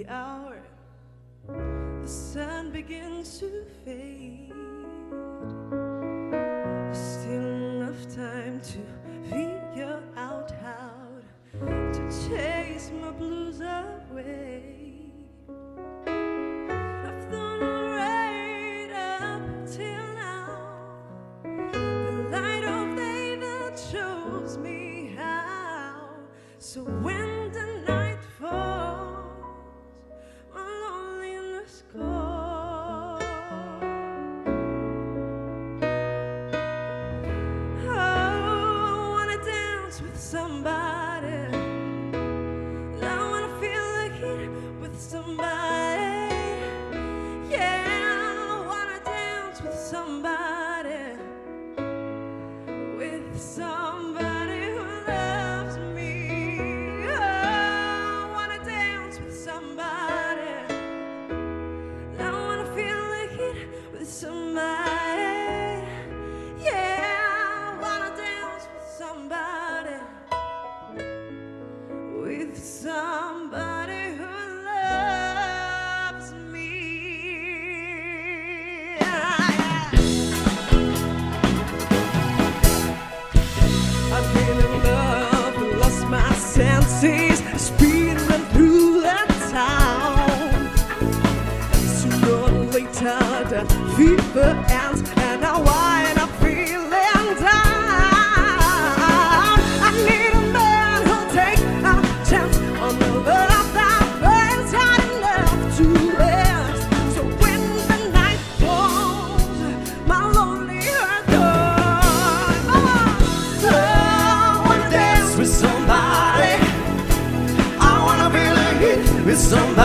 the hour, the sun begins to fade. Still enough time to figure out how to chase my blues away. I've thought right up till now, the light of day that shows me how. So when the night falls, my loneliness calls. Oh, I wanna dance with somebody. I wanna feel the heat with somebody. Yeah, I wanna dance with somebody. With somebody who loves me. Oh, I wanna dance with somebody. I wanna feel the heat with somebody. Yeah, I wanna dance with somebody. With somebody who loves me. I've been in love and lost my senses, speeding through the town. Sooner or later the fever ends, and I wind up feeling down. I need a man who'll take a chance on the love that burns hot enough to last. So when the night falls, my lonely heart goes. Oh, I wanna dance with somebody. I wanna feel a hit with somebody.